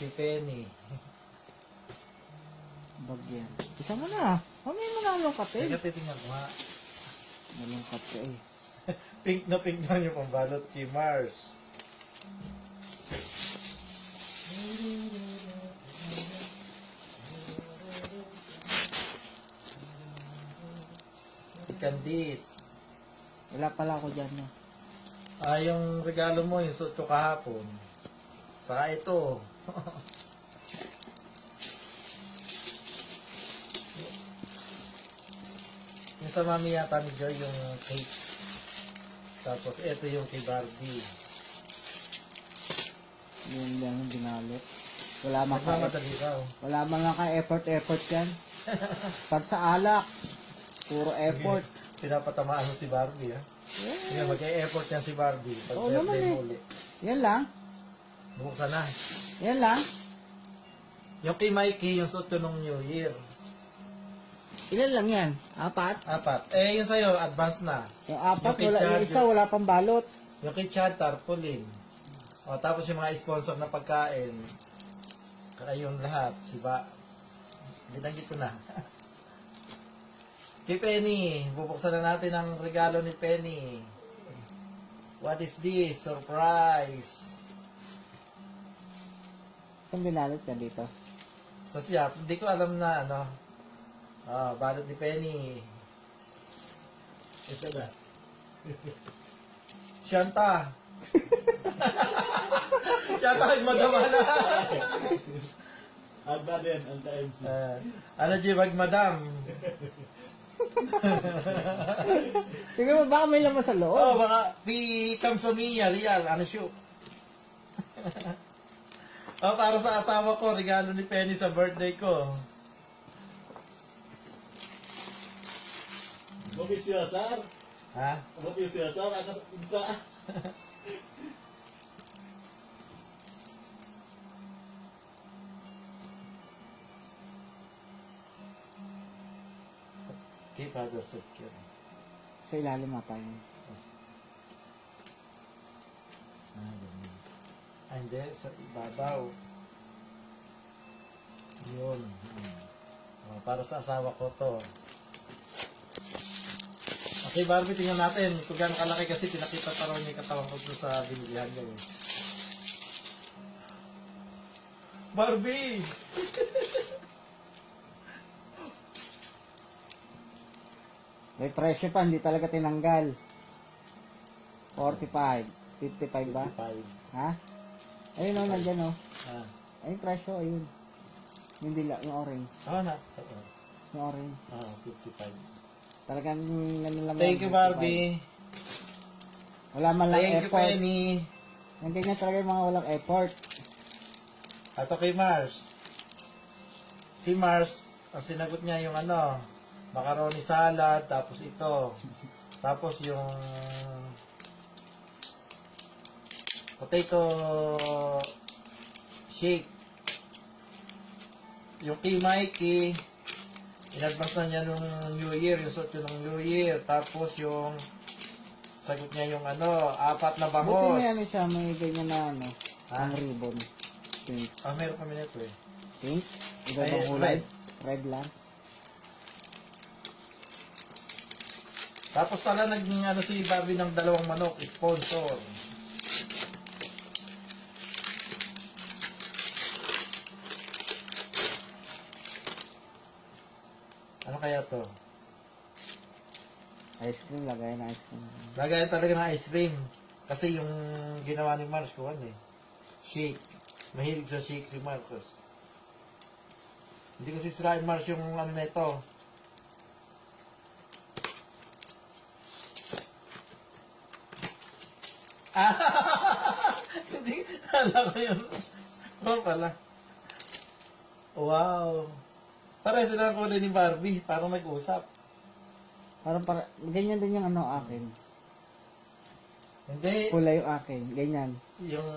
Si Penny. Bagyan. Isa mo na. Mamaya mo na malungkat eh. Teka, titingnan ko nga. Malungkat ka eh. Pink na yung pambalot kay Mars. Candice. Wala pala ako dyan no. Yung regalo mo, yung suot ko kahapon. Saka ito. Yung sa mami yata ni Joy, yung cake. Tapos ito yung kay Barbie. Yun lang yung binalot. Wala Nagmamadali raw. wala mga ka-effort yan. Pag sa alak, puro effort. Pinapatamaan mo si Barbie, ha? Sige, mag-e-effort yan si Barbie. Pag Oo naman birthday eh. mo ulit. Yan lang. Buksan na. Yan lang. Yung kay Mikey, yung suot ko nung New Year. Ilan lang yan? 4? 4. Yung sa'yo, advance na. Yung 4, Yung kay wala, Chad, yung isa wala pang balot. Yung kay Chad, tarpaulin. Tapos yung mga sponsor na pagkain. Kaya yung lahat, binanggit ko na. Kay Penny, bubuksan na natin ang regalo ni Penny. What is this? Surprise! Saan binalot yan dito? Sa siya, hindi ko alam na balot ni Penny. Isa na. Shanta! Shanta kay Madam Ana. Agda din, ang MC. Ano Jibag Madam? Tingnan mo, baka may laman sa loob. Baka Kamsamiya, real, ano siyo? Para sa asawa ko, regalo ni Penny sa birthday ko. Mabisyosa? Ha? Mabisyosa? Ano sa pizza? Keep out of secure. Sa ilalim ata yun. Ganun. Hindi, sa ibabaw. Yun. Para sa asawa ko to. Okay, Barbie, tingnan natin kung gaano kalaki kasi pinakita pa raw niya yung katawan ko sa binilihan niya. Barbie! May presyo pa, hindi talaga tinanggal. 45. 55 ba? 55. Ha? Ayun o, nandyan o. Ayun presyo, ayun. Yung dila, yung orange. Na. Yung orange. 55. Talagang naman Thank you, Barbie. Wala man lang Thank you, effort. Penny. Yung ganyan talaga yung mga walang effort. Ato kay Mars. Si Mars, ang sinagot niya yung macaroni salad, tapos ito. Tapos yung potato shake. Yung kay Mikey, in-advance na niya nung New Year, yung suot yun ng New Year. Tapos yung sagot niya yung 4 na Buti bangos. na yan siya, may ganyan na Ha? ang ribbon. Pink. Meron kami nito eh. Pink? Iba Ay, bang kulay? red. Red lang. Tapos pala naging si Barbie ng 2 manok, sponsor. Ano kaya to? Ice cream, lagay na ice cream. Lagayan talaga ng ice cream. Kasi yung ginawa ni Mars ko shake. Mahilig sa shake si Marcos. Hindi ko sisirain Mars yung na ito. Hindi, alam ko yun. Pala. Wow. Parang sila ang kulay ni Barbie. Parang nag-usap. Para, ganyan din yung akin. Hindi. Pula yung akin. Ganyan. Yung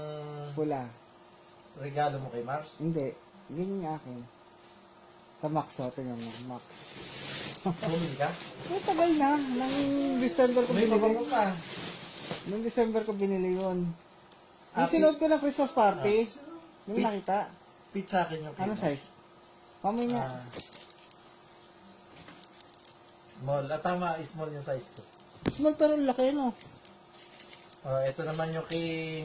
Pula. regalo mo kay Mars. Hindi. Ganyan yung akin. Sa Max, tingnan mo. Max. Bumili ka? Ay, tagal na. Nang December ko May binili. mabango ka. Nung December ko binili yun. Yung Happy- sinuot ko na Christmas party. Yung nakita. fit sa akin yung Ano kimo. size? Pamoy na. Ah, small. Tama, small yung size ko. Small pero laki, no? Ito naman yung kay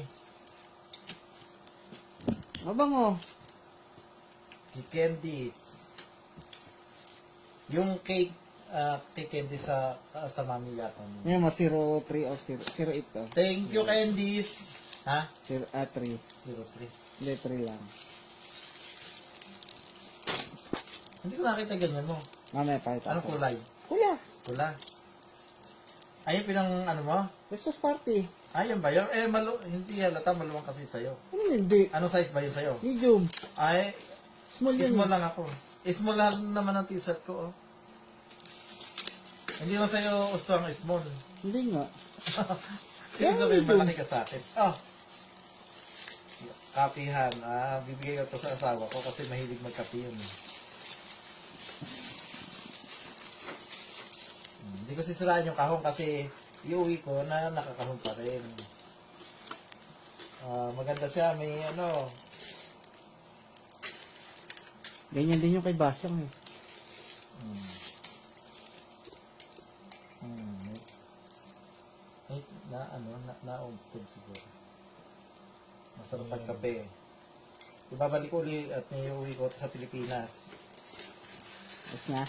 Mabango. Candies. Yung cake, kay Candies sa mami yata. Yan, mga 03 o 08 to. Thank you, Candies. Ha? 3. 03. Hindi, 3 lang. Hindi ko nakita ganyan mo. Mamaya pakita. Anong kulay? Kula. Pula. Ayun pinang ano mo? Christmas party. Ayun ba yun? Hindi halata, maluwang kasi sa'yo. Ano hindi? Anong size ba yun sa'yo? Medium. Ay, Small yun. small lang ako. Small lang naman ang t-shirt ko, oh. Hindi mo sa'yo gusto ang small. Hindi nga. Ibig sabihin, medium. malaki ka sa akin. Oh. Kapihan. Bibigay ko to sa asawa ko kasi mahilig magkape yun. Hindi ko sisirain yung kahon kasi iuwi ko na nakakahon pa rin. Maganda siya. May ano. Ganyan din yung kay Basyang eh. Naugtog siguro. Masarap magkape. Ibabalik ko ulit at may uwi ko sa Pilipinas. Tapos na.